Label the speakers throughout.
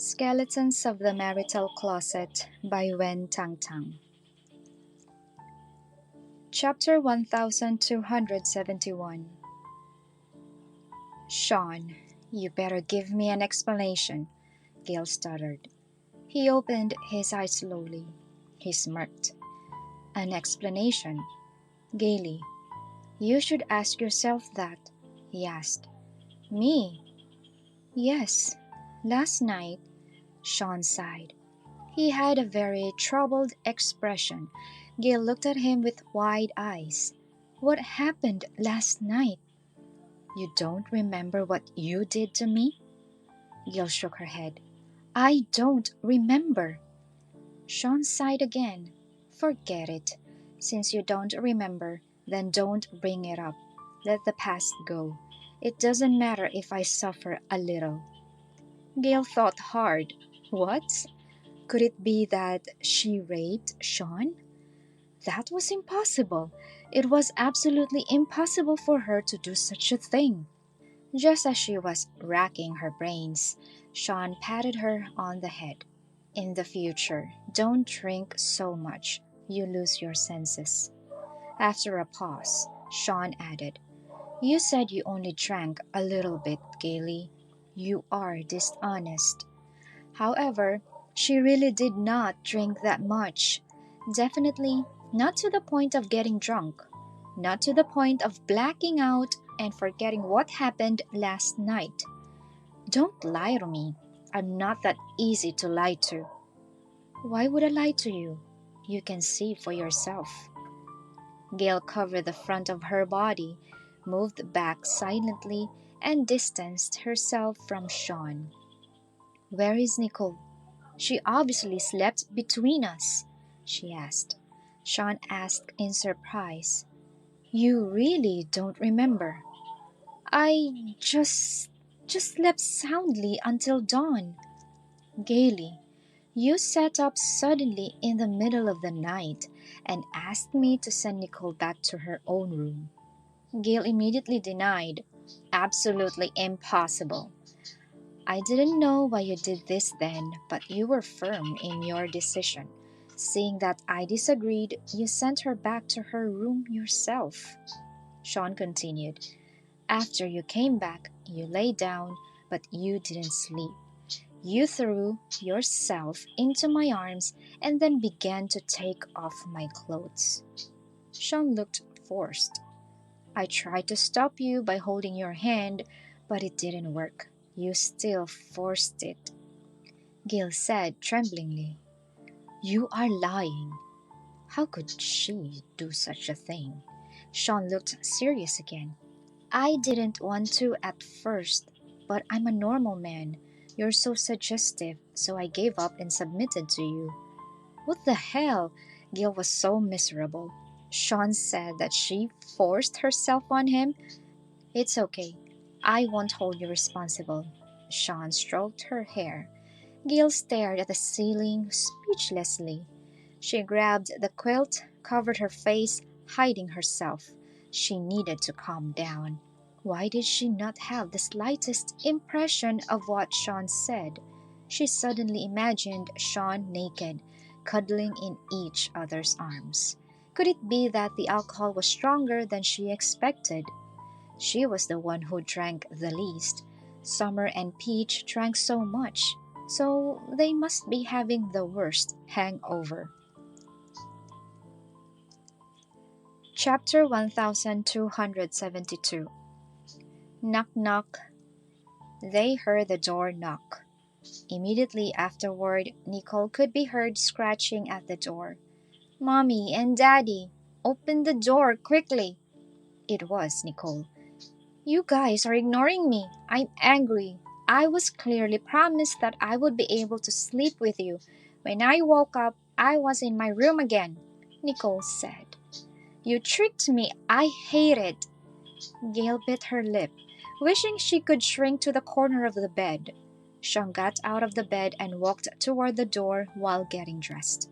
Speaker 1: Skeletons of the Marital Closet by Tang. Chapter 1271. Shawn, you better give me an explanation, Gale stuttered. He opened his eyes slowly. He smirked. An explanation? Gaily. You should ask yourself that, he asked. Me? Yes. Last night, Shawn sighed. He had a very troubled expression. Gale looked at him with wide eyes. What happened last night? You don't remember what you did to me? Gale shook her head. I don't remember. Shawn sighed again. Forget it. Since you don't remember, then don't bring it up. Let the past go. It doesn't matter if I suffer a little. Gale thought hard. What? Could it be that she raped Shawn? That was impossible. It was absolutely impossible for her to do such a thing. Just as she was racking her brains, Shawn patted her on the head. In the future, don't drink so much. You lose your senses. After a pause, Shawn added, You said you only drank a little bit, Gaily. You are dishonest. However, she really did not drink that much. Definitely not to the point of getting drunk. Not to the point of blacking out and forgetting what happened last night. Don't lie to me. I'm not that easy to lie to. Why would I lie to you? You can see for yourself. Gale covered the front of her body, moved back silently, and distanced herself from Shawn. Where is Nicole? She obviously slept between us, she asked. Shawn asked in surprise. You really don't remember? I just slept soundly until dawn. Gaily, you sat up suddenly in the middle of the night and asked me to send Nicole back to her own room. Gale immediately denied. Absolutely impossible. I didn't know why you did this then, but you were firm in your decision. Seeing that I disagreed, you sent her back to her room yourself. Shawn continued. After you came back, you lay down, but you didn't sleep. You threw yourself into my arms and then began to take off my clothes. Shawn looked forced. I tried to stop you by holding your hand, but it didn't work. You still forced it. Gale said tremblingly. You are lying. How could she do such a thing? Shawn looked serious again. I didn't want to at first, but I'm a normal man. You're so suggestive, so I gave up and submitted to you. What the hell? Gale was so miserable. Shawn said that she forced herself on him. It's okay. I won't hold you responsible. Shawn stroked her hair. Gale stared at the ceiling speechlessly. She grabbed the quilt, covered her face, hiding herself. She needed to calm down. Why did she not have the slightest impression of what Shawn said? She suddenly imagined Shawn naked, cuddling in each other's arms. Could it be that the alcohol was stronger than she expected? She was the one who drank the least. Summer and Peach drank so much, so they must be having the worst hangover. Chapter 1272. Knock knock. They heard the door knock. Immediately afterward, Nicole could be heard scratching at the door. Mommy and Daddy, open the door quickly. It was Nicole. You guys are ignoring me. I'm angry. I was clearly promised that I would be able to sleep with you. When I woke up, I was in my room again, Nicole said. You tricked me. I hate it. Gale bit her lip, wishing she could shrink to the corner of the bed. Shawn got out of the bed and walked toward the door while getting dressed.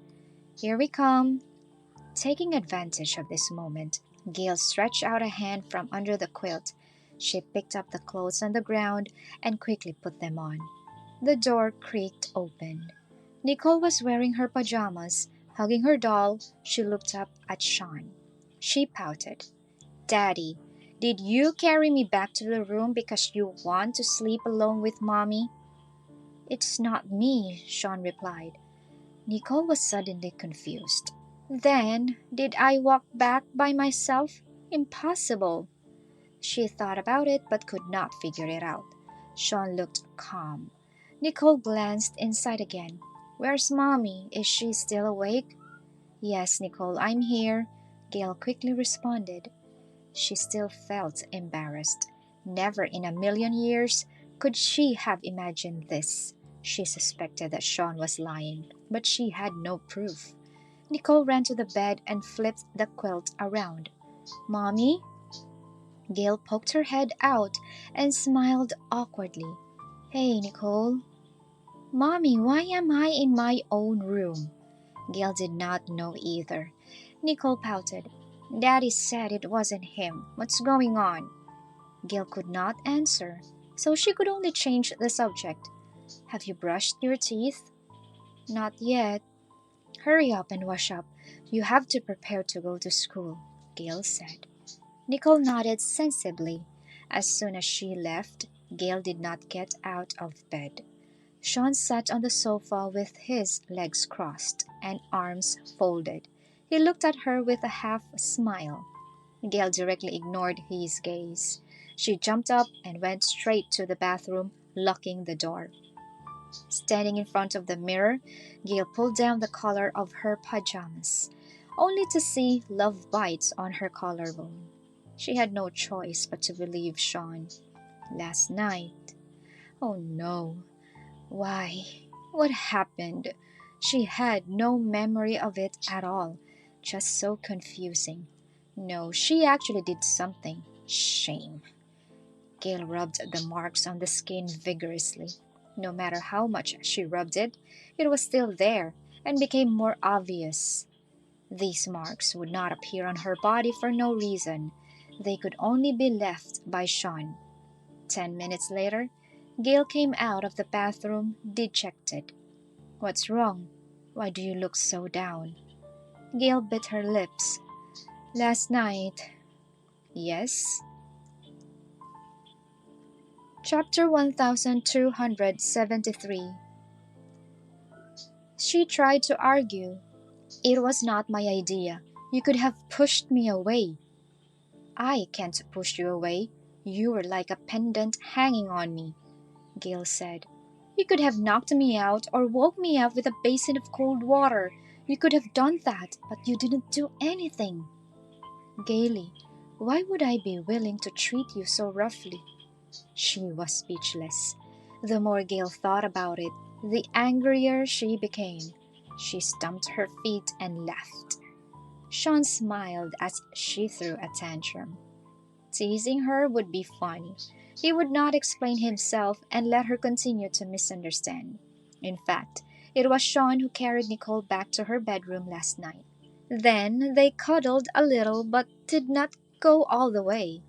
Speaker 1: Here we come. Taking advantage of this moment, Gale stretched out a hand from under the quilt. She picked up the clothes on the ground and quickly put them on. The door creaked open. Nicole was wearing her pajamas, hugging her doll. She looked up at Shawn. She pouted. Daddy, did you carry me back to the room because you want to sleep alone with Mommy? It's not me, Shawn replied. Nicole was suddenly confused. Then, did I walk back by myself? Impossible. She thought about it but could not figure it out. Shawn looked calm. Nicole glanced inside again. Where's Mommy? Is she still awake? Yes, Nicole, I'm here, Gale quickly responded. She still felt embarrassed. Never in a million years could she have imagined this. She suspected that Shawn was lying, but she had no proof. Nicole ran to the bed and flipped the quilt around. Mommy? Gale poked her head out and smiled awkwardly. Hey, Nicole. Mommy, why am I in my own room? Gale did not know either. Nicole pouted. Daddy said it wasn't him. What's going on? Gale could not answer, so she could only change the subject. Have you brushed your teeth? Not yet. Hurry up and wash up. You have to prepare to go to school, Gale said. Nicole nodded sensibly. As soon as she left, Gale did not get out of bed. Shawn sat on the sofa with his legs crossed and arms folded. He looked at her with a half smile. Gale directly ignored his gaze. She jumped up and went straight to the bathroom, locking the door. Standing in front of the mirror, Gale pulled down the collar of her pajamas, only to see love bites on her collarbone. She had no choice but to believe Shawn. Last night. Oh no. Why? What happened? She had no memory of it at all. Just so confusing. No, she actually did something. Shame. Gale rubbed the marks on the skin vigorously. No matter how much she rubbed it, it was still there and became more obvious. These marks would not appear on her body for no reason. They could only be left by Shawn. 10 minutes later, Gale came out of the bathroom dejected. What's wrong? Why do you look so down? Gale bit her lips. Last night. Yes? Chapter 1273. She tried to argue. It was not my idea. You could have pushed me away. I can't push you away. You were like a pendant hanging on me, Gale said. You could have knocked me out or woke me up with a basin of cold water. You could have done that, but you didn't do anything. Gaily, why would I be willing to treat you so roughly? She was speechless. The more Gale thought about it, the angrier she became. She stamped her feet and laughed. Shawn smiled as she threw a tantrum. Teasing her would be funny. He would not explain himself and let her continue to misunderstand. In fact, it was Shawn who carried Nicole back to her bedroom last night. Then they cuddled a little but did not go all the way.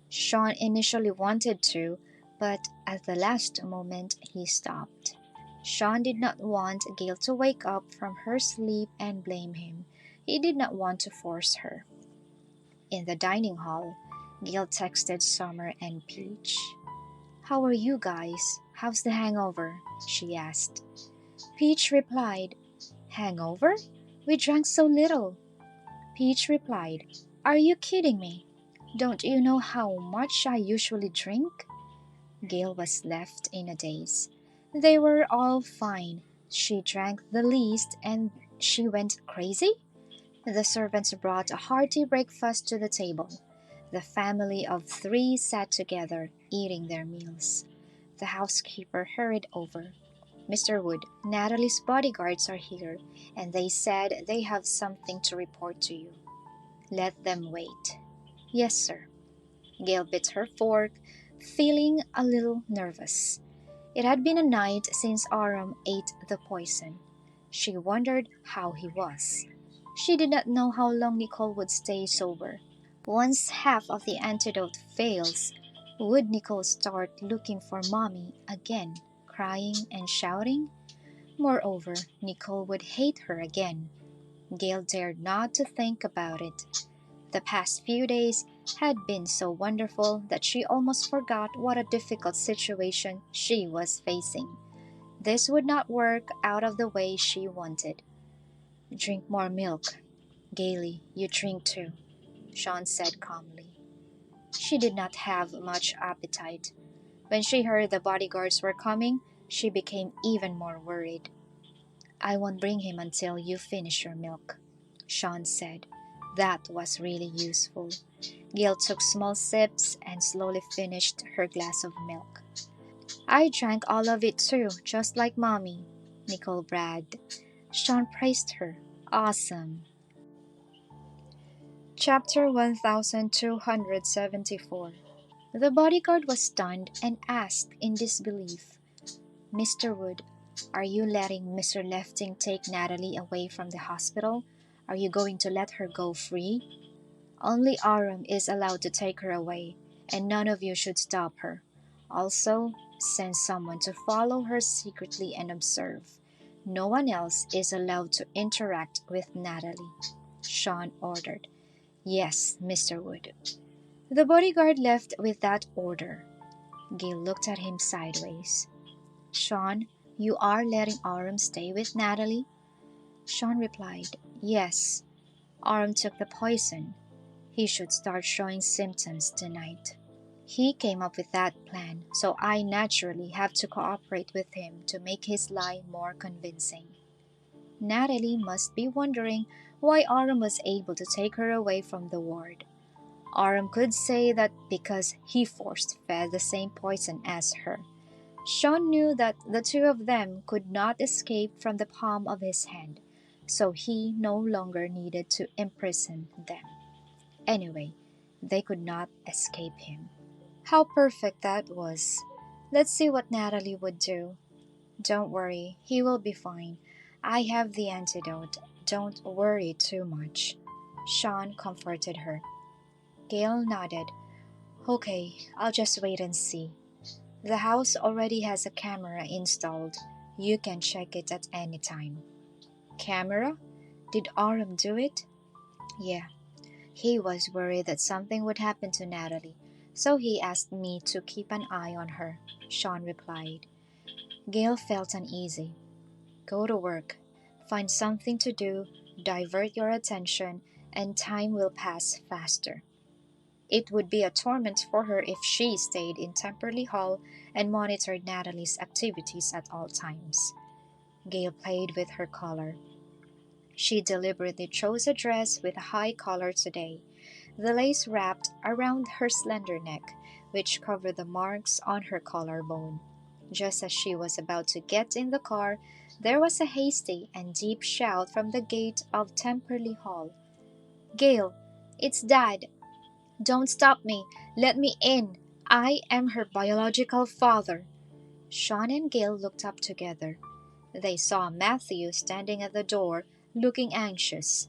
Speaker 1: Shawn initially wanted to, but at the last moment he stopped. Shawn did not want Gale to wake up from her sleep and blame him. He did not want to force her. In the dining hall, Gale texted Summer and Peach. How are you guys? How's the hangover? She asked. Peach replied, Hangover? We drank so little. Peach replied, Are you kidding me? Don't you know how much I usually drink? Gale was left in a daze. They were all fine. She drank the least and she went crazy? The servants brought a hearty breakfast to the table. The family of 3 sat together, eating their meals. The housekeeper hurried over. Mr. Wood, Natalie's bodyguards are here, and they said they have something to report to you. Let them wait. Yes, sir. Gale bit her fork, feeling a little nervous. It had been a night since Aram ate the poison. She wondered how he was. She did not know how long Nicole would stay sober. Once half of the antidote fails, would Nicole start looking for Mommy again, crying and shouting? Moreover, Nicole would hate her again. Gale dared not to think about it. The past few days had been so wonderful that she almost forgot what a difficult situation she was facing. This would not work out of the way she wanted. "Drink more milk. Gaily, you drink too," Shawn said calmly. She did not have much appetite. When she heard the bodyguards were coming, she became even more worried. "I won't bring him until you finish your milk," Shawn said. That was really useful. Gale took small sips and slowly finished her glass of milk. "I drank all of it too, just like Mommy," Nicole bragged. Shawn praised her. "Awesome." Chapter 1274. The bodyguard was stunned and asked in disbelief, "Mr. Wood, are you letting Mr. Lefting take Natalie away from the hospital? Are you going to let her go free?" "Only Aram is allowed to take her away, and none of you should stop her. Also, send someone to follow her secretly and observe. No one else is allowed to interact with Natalie," Shawn ordered. "Yes, Mr. Wood." The bodyguard left with that order. Gale looked at him sideways. "Shawn, you are letting Aram stay with Natalie?" Shawn replied, "Yes. Aram took the poison. He should start showing symptoms tonight. He came up with that plan, so I naturally have to cooperate with him to make his lie more convincing." Natalie must be wondering why Aram was able to take her away from the ward. Aram could say that because he force-fed the same poison as her. Shawn knew that the two of them could not escape from the palm of his hand, so he no longer needed to imprison them. Anyway, they could not escape him. How perfect that was. Let's see what Natalie would do. "Don't worry, he will be fine. I have the antidote. Don't worry too much," Shawn comforted her. Gale nodded. "Okay, I'll just wait and see. The house already has a camera installed. You can check it at any time." "Camera? Did Aram do it?" "Yeah. He was worried that something would happen to Natalie, so he asked me to keep an eye on her," Shawn replied. Gale felt uneasy. "Go to work. Find something to do, divert your attention, and time will pass faster." It would be a torment for her if she stayed in Temperley Hall and monitored Natalie's activities at all times. Gale played with her collar. She deliberately chose a dress with a high collar today. The lace wrapped around her slender neck, which covered the marks on her collarbone. Just as she was about to get in the car, there was a hasty and deep shout from the gate of Temperley Hall. "Gale, it's Dad! Don't stop me! Let me in! I am her biological father!" Shawn and Gale looked up together. They saw Matthew standing at the door, looking anxious.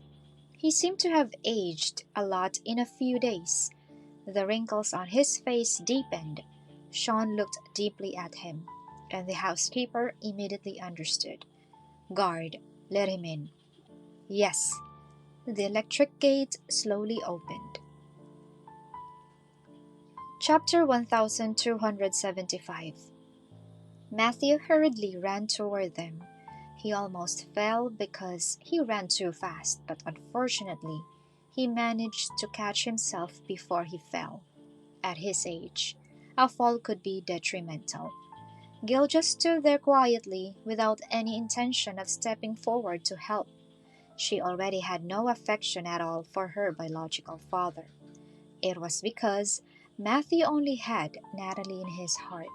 Speaker 1: He seemed to have aged a lot in a few days. The wrinkles on his face deepened. Shawn looked deeply at him, and the housekeeper immediately understood. "Guard, let him in." "Yes." The electric gate slowly opened. Chapter 1275. Matthew hurriedly ran toward them. He almost fell because he ran too fast, but unfortunately, he managed to catch himself before he fell. At his age, a fall could be detrimental. Gale just stood there quietly, without any intention of stepping forward to help. She already had no affection at all for her biological father. It was because Matthew only had Natalie in his heart.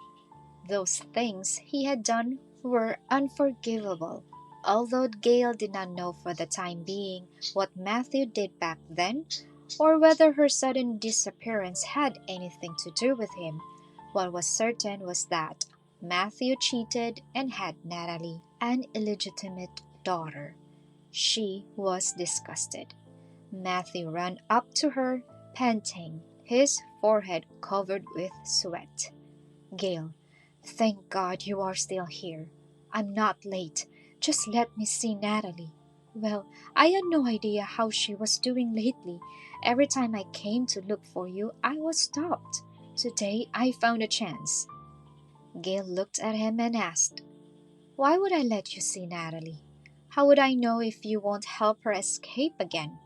Speaker 1: Those things he had done were unforgivable. Although Gale did not know for the time being what Matthew did back then, or whether her sudden disappearance had anything to do with him, what was certain was that Matthew cheated and had Natalie, an illegitimate daughter. She was disgusted. Matthew ran up to her, panting, his forehead covered with sweat. "Gale, Thank God you are still here. I'm not late. Just let me see Natalie. Well, I had no idea how she was doing lately. Every time I came to look for you, I was stopped. Today, I found a chance. Gale looked at him and asked, Why would I let you see Natalie? How would I know if you won't help her escape again?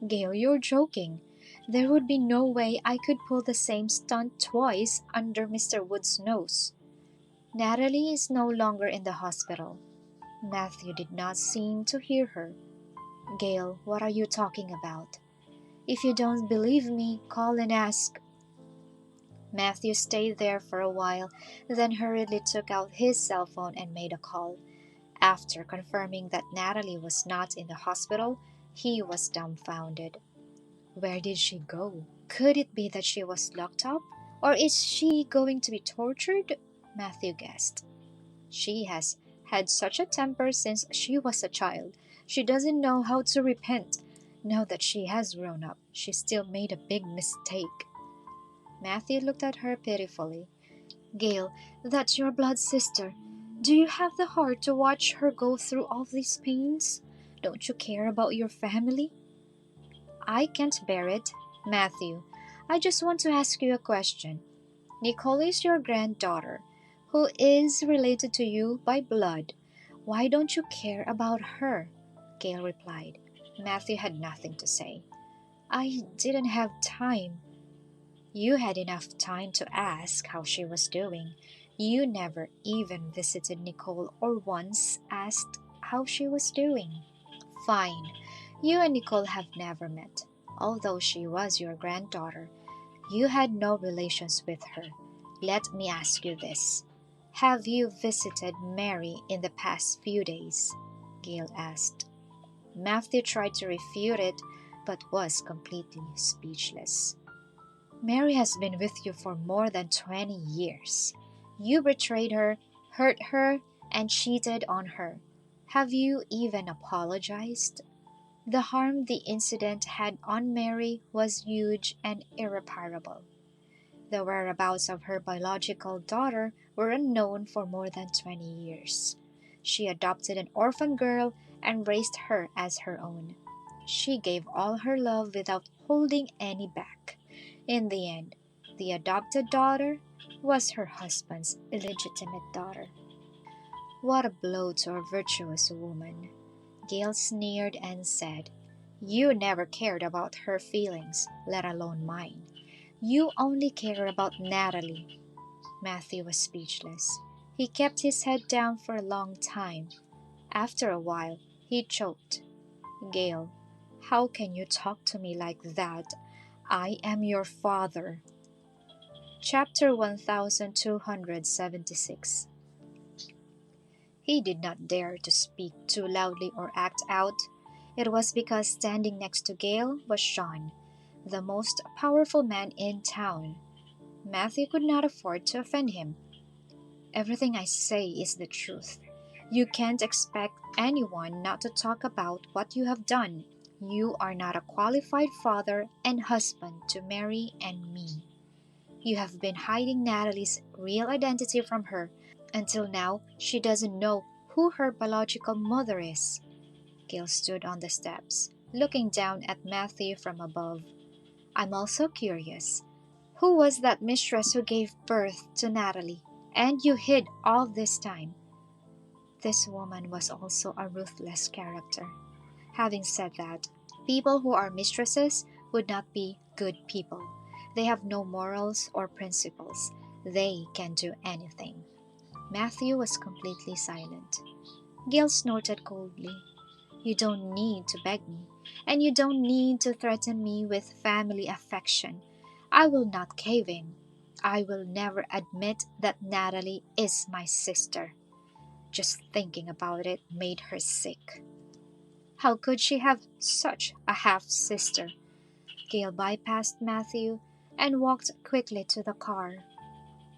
Speaker 1: Gale, you're joking. There would be no way I could pull the same stunt twice under Mr. Wood's nose. Natalie is no longer in the hospital. Matthew did not seem to hear her. Gale, what are you talking about? If you don't believe me, call and ask. Matthew stayed there for a while, then hurriedly took out his cell phone and made a call. After confirming that Natalie was not in the hospital, he was dumbfounded. Where did she go? Could it be that she was locked up? Or is she going to be tortured? Matthew guessed. She has had such a temper since she was a child. She doesn't know how to repent. Now that she has grown up, she still made a big mistake. Matthew looked at her pitifully. Gale, that's your blood sister. Do you have the heart to watch her go through all these pains? Don't you care about your family? I can't bear it. Matthew, I just want to ask you a question. Nicole is your granddaughter, who is related to you by blood. Why don't you care about her? Gale replied. Matthew had nothing to say. I didn't have time. You had enough time to ask how she was doing. You never even visited Nicole or once asked how she was doing. Fine. You and Nicole have never met. Although she was your granddaughter, you had no relations with her. Let me ask you this. Have you visited Mary in the past few days? Gale asked. Matthew tried to refute it, but was completely speechless. Mary has been with you for more than 20 years. You betrayed her, hurt her, and cheated on her. Have you even apologized? The harm the incident had on Mary was huge and irreparable. The whereabouts of her biological daughter were unknown for more than 20 years. She adopted an orphan girl and raised her as her own. She gave all her love without holding any back. In the end, the adopted daughter was her husband's illegitimate daughter. What a blow to a virtuous woman. Gale sneered and said, You never cared about her feelings, let alone mine. You only care about Natalie. Matthew was speechless. He kept his head down for a long time. After a while, he choked. Gale, how can you talk to me like that? I am your father. Chapter 1276. He did not dare to speak too loudly or act out. It was because standing next to Gale was Shawn, the most powerful man in town. Matthew could not afford to offend him. Everything I say is the truth. You can't expect anyone not to talk about what you have done. You are not a qualified father and husband to Mary and me. You have been hiding Natalie's real identity from her. Until now, she doesn't know who her biological mother is. Gale stood on the steps, looking down at Matthew from above. I'm also curious. Who was that mistress who gave birth to Natalie? And you hid all this time. This woman was also a ruthless character. Having said that, people who are mistresses would not be good people. They have no morals or principles. They can do anything. Matthew was completely silent. Gale snorted coldly. You don't need to beg me, and you don't need to threaten me with family affection. I will not cave in. I will never admit that Natalie is my sister. Just thinking about it made her sick. How could she have such a half-sister? Gale bypassed Matthew and walked quickly to the car.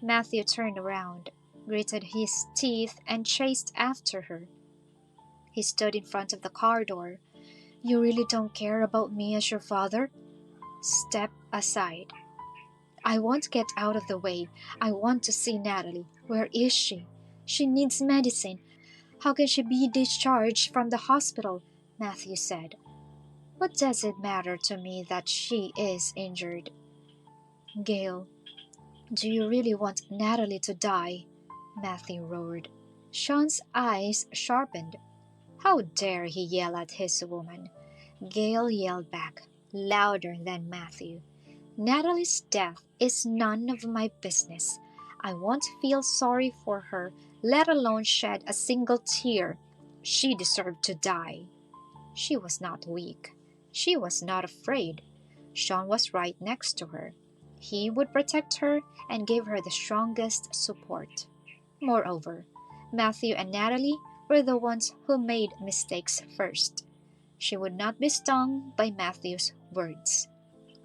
Speaker 1: Matthew turned around, gritted his teeth, and chased after her. He stood in front of the car door. You really don't care about me as your father? Step aside. I won't get out of the way. I want to see Natalie. Where is she? She needs medicine. How can she be discharged from the hospital? Matthew said. What does it matter to me that she is injured? Gale, do you really want Natalie to die? Matthew roared. Shawn's eyes sharpened. How dare he yell at his woman? Gale yelled back, louder than Matthew. Natalie's death is none of my business. I won't feel sorry for her, let alone shed a single tear. She deserved to die. She was not weak. She was not afraid. Shawn was right next to her. He would protect her and give her the strongest support. Moreover, Matthew and Natalie were the ones who made mistakes first. She would not be stung by Matthew's words.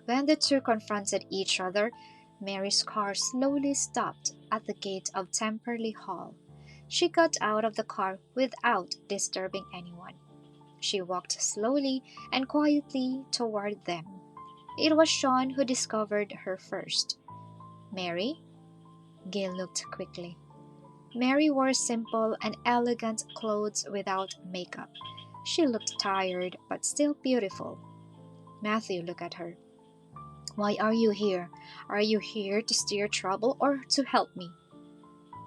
Speaker 1: When the two confronted each other, Mary's car slowly stopped at the gate of Temperley Hall. She got out of the car without disturbing anyone. She walked slowly and quietly toward them. It was Shawn who discovered her first. Mary? Gale looked quickly. Mary wore simple and elegant clothes without makeup. She looked tired but still beautiful. Matthew looked at her. Why are you here? Are you here to steer trouble or to help me?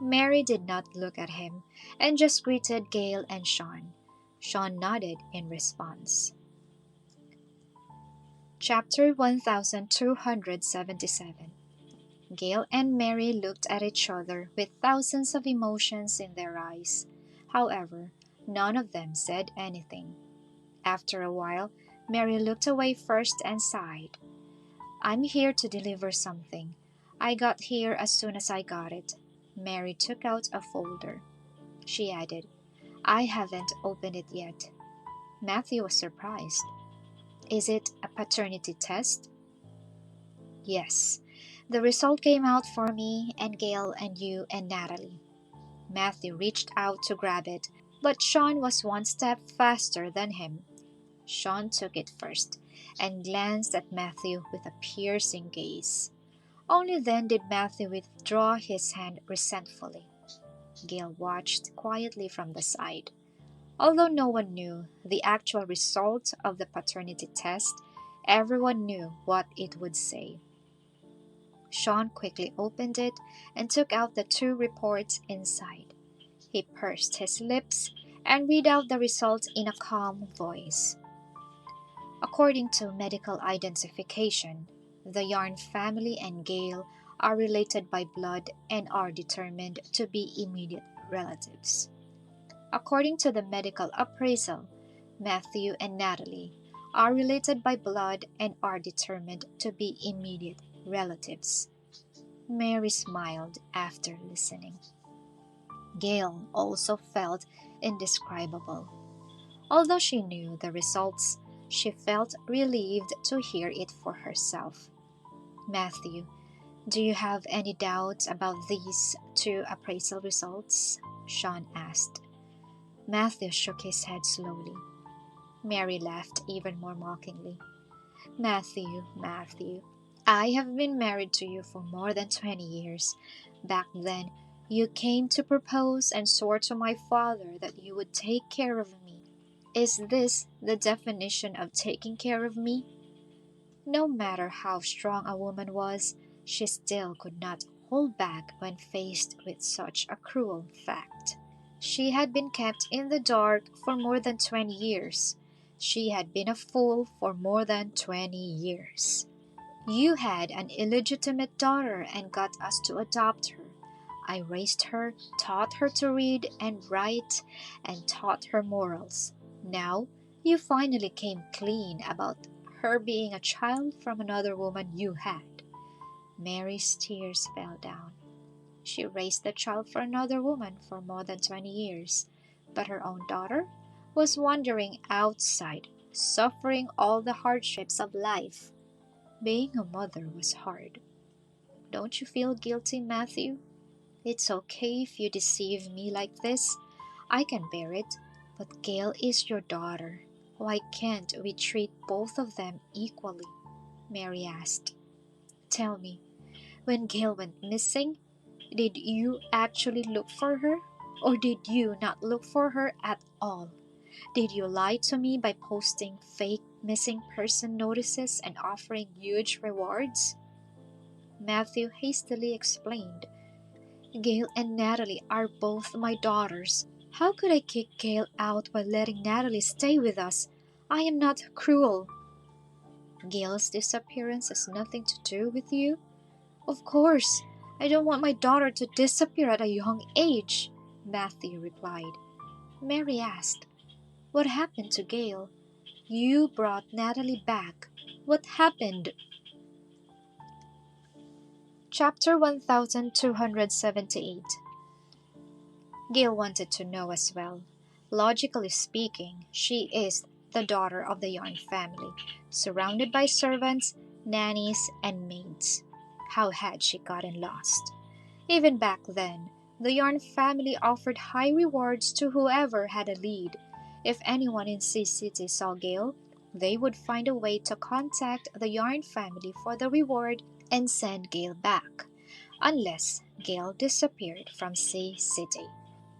Speaker 1: Mary did not look at him and just greeted Gale and Shawn. Shawn nodded in response. Chapter 1277. Gale and Mary looked at each other with thousands of emotions in their eyes. However, none of them said anything. After a while, Mary looked away first and sighed. I'm here to deliver something. I got here as soon as I got it. Mary took out a folder. She added, I haven't opened it yet. Matthew was surprised. Is it a paternity test? Yes. The result came out for me and Gale and you and Natalie. Matthew reached out to grab it, but Shawn was one step faster than him. Shawn took it first and glanced at Matthew with a piercing gaze. Only then did Matthew withdraw his hand resentfully. Gale watched quietly from the side. Although no one knew the actual result of the paternity test, everyone knew what it would say. Shawn quickly opened it and took out the two reports inside. He pursed his lips and read out the result in a calm voice. According to medical identification, the Yarn family and Gale are related by blood and are determined to be immediate relatives. According to the medical appraisal, Matthew and Natalie are related by blood and are determined to be immediate relatives. Mary smiled after listening. Gale also felt indescribable. Although she knew the results, she felt relieved to hear it for herself. Matthew, do you have any doubts about these two appraisal results? Shawn asked. Matthew shook his head slowly. Mary laughed even more mockingly. Matthew, I have been married to you for more than 20 years. Back then, you came to propose and swore to my father that you would take care of me. Is this the definition of taking care of me? No matter how strong a woman was, she still could not hold back when faced with such a cruel fact. She had been kept in the dark for more than 20 years. She had been a fool for more than 20 years. You had an illegitimate daughter and got us to adopt her. I raised her, taught her to read and write, and taught her morals. Now, you finally came clean about her being a child from another woman you had. Mary's tears fell down. She raised the child for another woman for more than 20 years, but her own daughter was wandering outside, suffering all the hardships of life. Being a mother was hard. Don't you feel guilty, Matthew? It's okay if you deceive me like this. I can bear it, but Gale is your daughter. Why can't we treat both of them equally? Mary asked. Tell me, when Gale went missing, Did you actually look for her? Or did you not look for her at all? Did you lie to me by posting fake missing person notices and offering huge rewards? Matthew hastily explained. Gale and Natalie are both my daughters. How could I kick Gale out while letting Natalie stay with us? I am not cruel. Gale's disappearance has nothing to do with you? Of course. I don't want my daughter to disappear at a young age, Matthew replied. Mary asked, What happened to Gale? You brought Natalie back. What happened? Chapter 1278. Gale wanted to know as well. Logically speaking, she is the daughter of the Yarn family, surrounded by servants, nannies, and maids. How had she gotten lost? Even back then, the Yarn family offered high rewards to whoever had a lead. If anyone in Sea City saw Gale, they would find a way to contact the Yarn family for the reward and send Gale back, unless Gale disappeared from Sea City.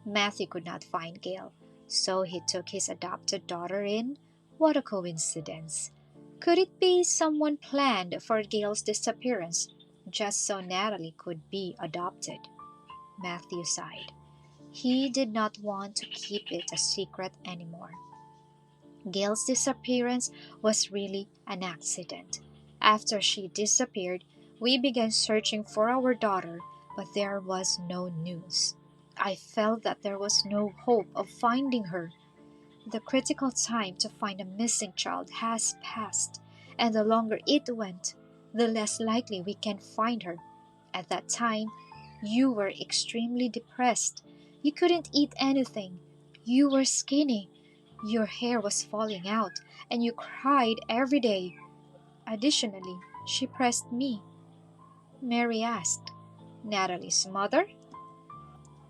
Speaker 1: Matthew could not find Gale, so he took his adopted daughter in. What a coincidence. Could it be someone planned for Gale's disappearance, just so Natalie could be adopted? Matthew sighed. He did not want to keep it a secret anymore. Gale's disappearance was really an accident. After she disappeared, we began searching for our daughter, but there was no news. I felt that there was no hope of finding her. The critical time to find a missing child has passed, and the longer it went, the less likely we can find her. At that time, you were extremely depressed. You couldn't eat anything. You were skinny. Your hair was falling out, and you cried every day. Additionally, she pressed me. Mary asked, Natalie's mother?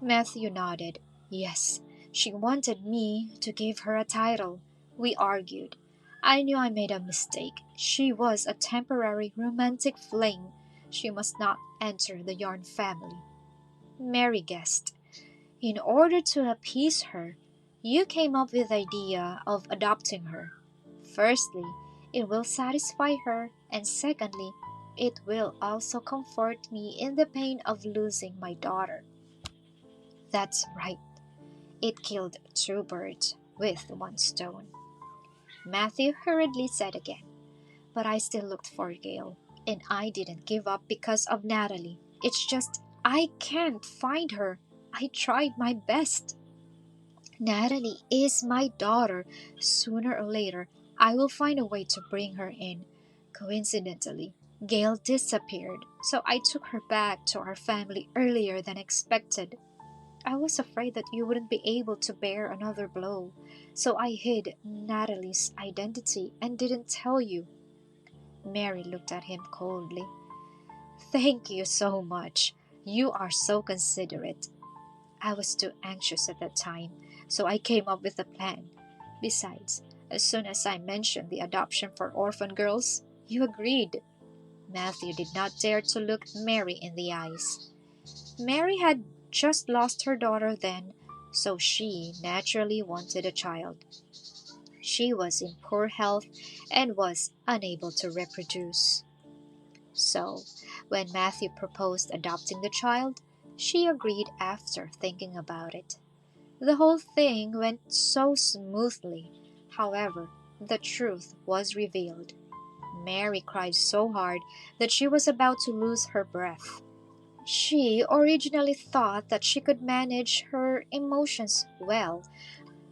Speaker 1: Matthew nodded. Yes, she wanted me to give her a title. We argued. I knew I made a mistake. She was a temporary romantic fling. She must not enter the Yarn family. Mary guessed. In order to appease her, you came up with the idea of adopting her. Firstly, it will satisfy her, and secondly, it will also comfort me in the pain of losing my daughter. That's right. It killed two birds with one stone. Matthew hurriedly said again, but I still looked for Gale, and I didn't give up because of Natalie. It's just I can't find her. I tried my best. Natalie is my daughter. Sooner or later, I will find a way to bring her in. Coincidentally, Gale disappeared, so I took her back to our family earlier than expected. I was afraid that you wouldn't be able to bear another blow, so I hid Natalie's identity and didn't tell you. Mary looked at him coldly. Thank you so much. You are so considerate. I was too anxious at that time, so I came up with a plan. Besides, as soon as I mentioned the adoption for orphan girls, you agreed. Matthew did not dare to look Mary in the eyes. Mary had just lost her daughter then, so she naturally wanted a child. She was in poor health and was unable to reproduce. So, when Matthew proposed adopting the child, she agreed after thinking about it. The whole thing went so smoothly. However, the truth was revealed. Mary cried so hard that she was about to lose her breath. She originally thought that she could manage her emotions well,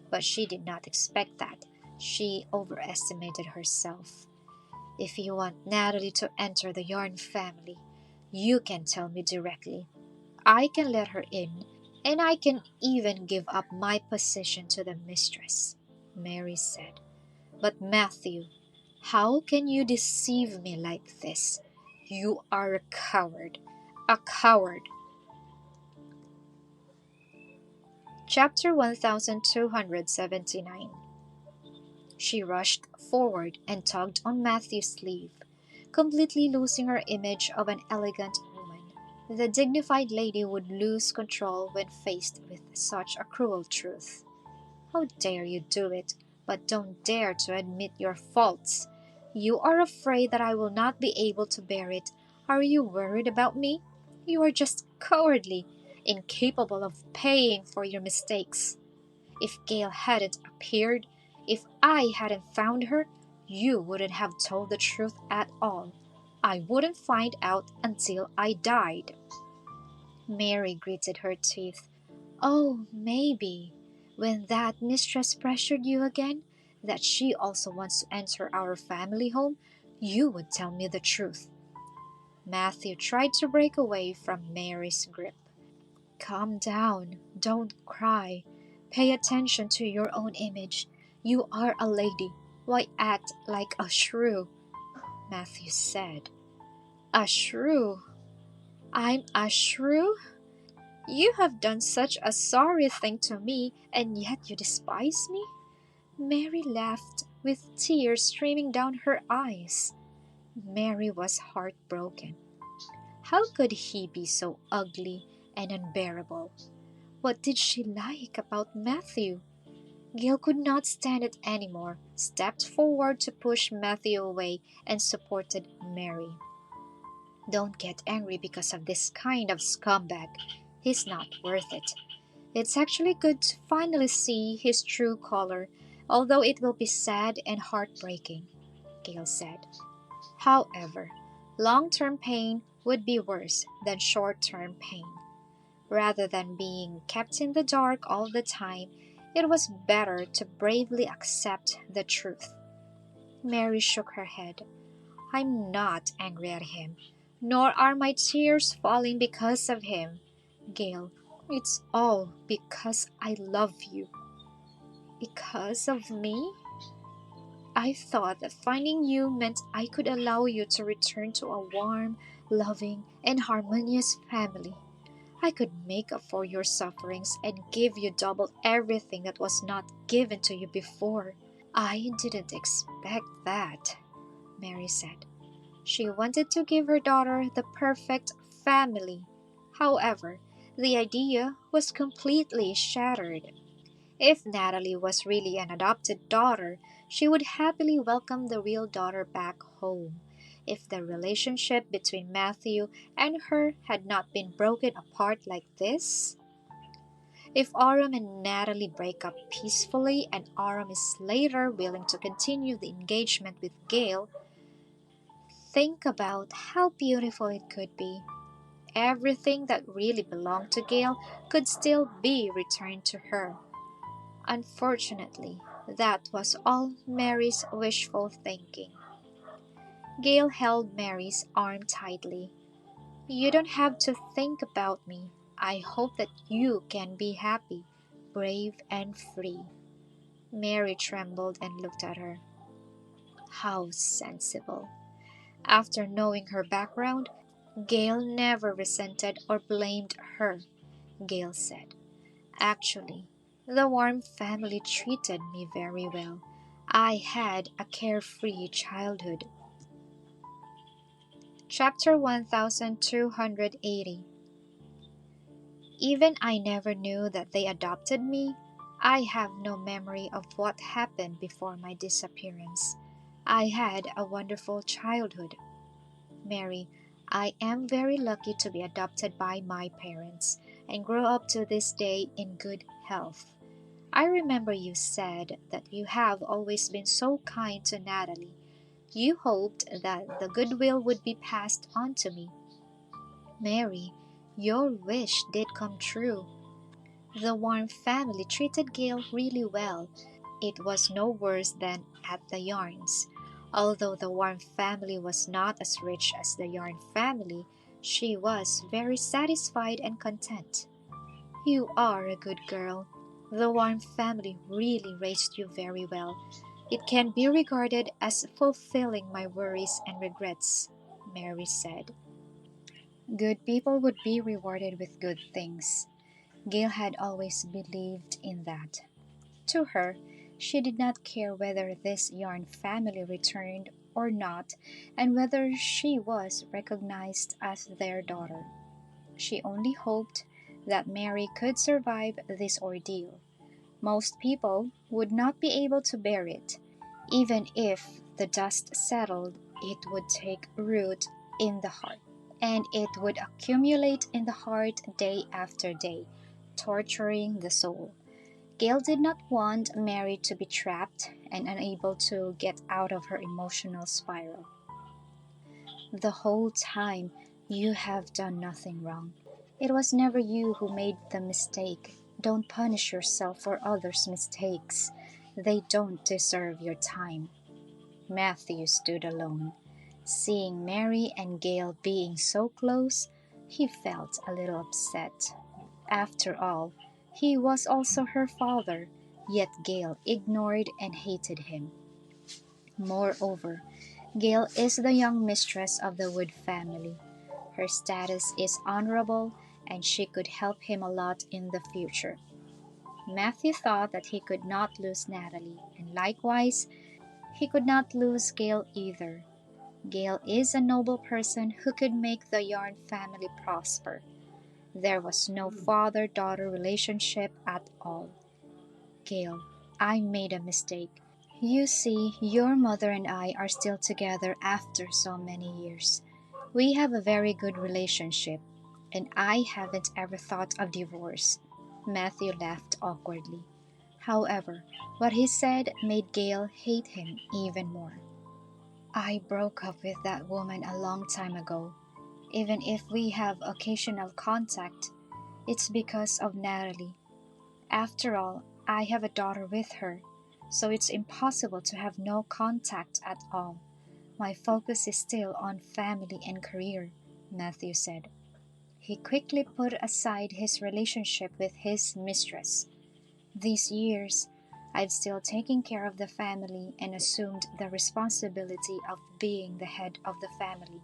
Speaker 1: but she did not expect that. She overestimated herself. If you want Natalie to enter the Yarn family, you can tell me directly. I can let her in, and I can even give up my position to the mistress, Mary said. But Matthew, how can you deceive me like this? You are a coward. A coward. Chapter 1279. She rushed forward and tugged on Matthew's sleeve, completely losing her image of an elegant woman. The dignified lady would lose control when faced with such a cruel truth. How dare you do it, but don't dare to admit your faults. You are afraid that I will not be able to bear it. Are you worried about me? You are just cowardly, incapable of paying for your mistakes. If Gale hadn't appeared, if I hadn't found her, you wouldn't have told the truth at all. I wouldn't find out until I died. Mary gritted her teeth. Oh, maybe. When that mistress pressured you again, that she also wants to enter our family home, you would tell me the truth. Matthew tried to break away from Mary's grip. Calm down. Don't cry. Pay attention to your own image. You are a lady. Why act like a shrew? Matthew said. A shrew? I'm a shrew? You have done such a sorry thing to me, and yet you despise me? Mary laughed, with tears streaming down her eyes. Mary was heartbroken. How could he be so ugly and unbearable? What did she like about Matthew? Gale could not stand it anymore, stepped forward to push Matthew away, and supported Mary. Don't get angry because of this kind of scumbag. He's not worth it. It's actually good to finally see his true color, although it will be sad and heartbreaking, Gale said. However, long-term pain would be worse than short-term pain. Rather than being kept in the dark all the time, it was better to bravely accept the truth. Mary shook her head. I'm not angry at him, nor are my tears falling because of him. Gale, it's all because I love you. Because of me? I thought that finding you meant I could allow you to return to a warm, loving, and harmonious family. I could make up for your sufferings and give you double everything that was not given to you before. I didn't expect that, Mary said. She wanted to give her daughter the perfect family. However, the idea was completely shattered. If Natalie was really an adopted daughter, she would happily welcome the real daughter back home. If the relationship between Matthew and her had not been broken apart like this, if Aurum and Natalie break up peacefully and Aurum is later willing to continue the engagement with Gale, think about how beautiful it could be. Everything that really belonged to Gale could still be returned to her. Unfortunately, that was all Mary's wishful thinking. Gale held Mary's arm tightly. You don't have to think about me. I hope that you can be happy, brave, and free. Mary trembled and looked at her. How sensible. After knowing her background, Gale never resented or blamed her, Gale said. Actually, the Warm family treated me very well. I had a carefree childhood. Chapter 1280. Even I never knew that they adopted me. I have no memory of what happened before my disappearance. I had a wonderful childhood. Mary, I am very lucky to be adopted by my parents and grow up to this day in good health. I remember you said that you have always been so kind to Natalie. You hoped that the goodwill would be passed on to me. Mary, your wish did come true. The Warm family treated Gale really well. It was no worse than at the Yarns. Although the Warm family was not as rich as the Yarn family, she was very satisfied and content. You are a good girl. The Warm family really raised you very well. It can be regarded as fulfilling my worries and regrets, Mary said. Good people would be rewarded with good things. Gale had always believed in that. To her, she did not care whether this Yarn family returned or not, and whether she was recognized as their daughter. She only hoped that Mary could survive this ordeal. Most people would not be able to bear it. Even if the dust settled, it would take root in the heart, and it would accumulate in the heart day after day, torturing the soul. Gale did not want Mary to be trapped and unable to get out of her emotional spiral. The whole time, you have done nothing wrong. It was never you who made the mistake. Don't punish yourself for others' mistakes. They don't deserve your time. Matthew stood alone. Seeing Mary and Gale being so close, he felt a little upset. After all, he was also her father, yet Gale ignored and hated him. Moreover, Gale is the young mistress of the Wood family. Her status is honorable, and she could help him a lot in the future. Matthew thought that he could not lose Natalie, and likewise, he could not lose Gale either. Gale is a noble person who could make the Yarn family prosper. There was no father-daughter relationship at all. Gale, I made a mistake. You see, your mother and I are still together after so many years. We have a very good relationship, and I haven't ever thought of divorce. Matthew laughed awkwardly. However, what he said made Gale hate him even more. I broke up with that woman a long time ago. Even if we have occasional contact, it's because of Natalie. After all, I have a daughter with her, so it's impossible to have no contact at all. My focus is still on family and career, Matthew said. He quickly put aside his relationship with his mistress. These years, I've still taken care of the family and assumed the responsibility of being the head of the family.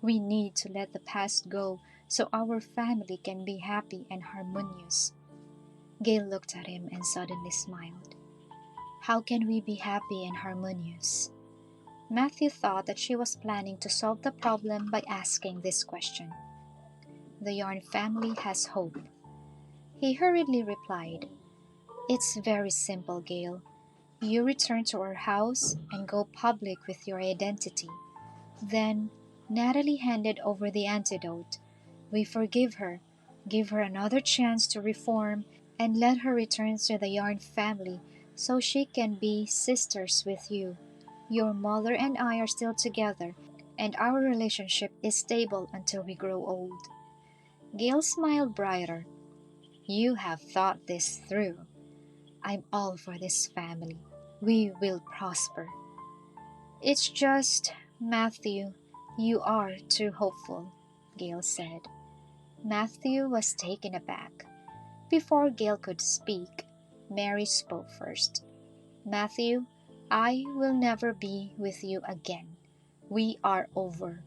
Speaker 1: We need to let the past go so our family can be happy and harmonious. Gale looked at him and suddenly smiled. How can we be happy and harmonious? Matthew thought that she was planning to solve the problem by asking this question. The Yarn family has hope. He hurriedly replied, It's very simple, Gale. You return to our house and go public with your identity. Then Natalie handed over the antidote. We forgive her, give her another chance to reform, and let her return to the Yarn family so she can be sisters with you. Your mother and I are still together, and our relationship is stable until we grow old. Gale smiled brighter. You have thought this through. I'm all for this family. We will prosper. It's just, Matthew, you are too hopeful, Gale said. Matthew was taken aback. Before Gale could speak, Mary spoke first. Matthew, I will never be with you again. We are over.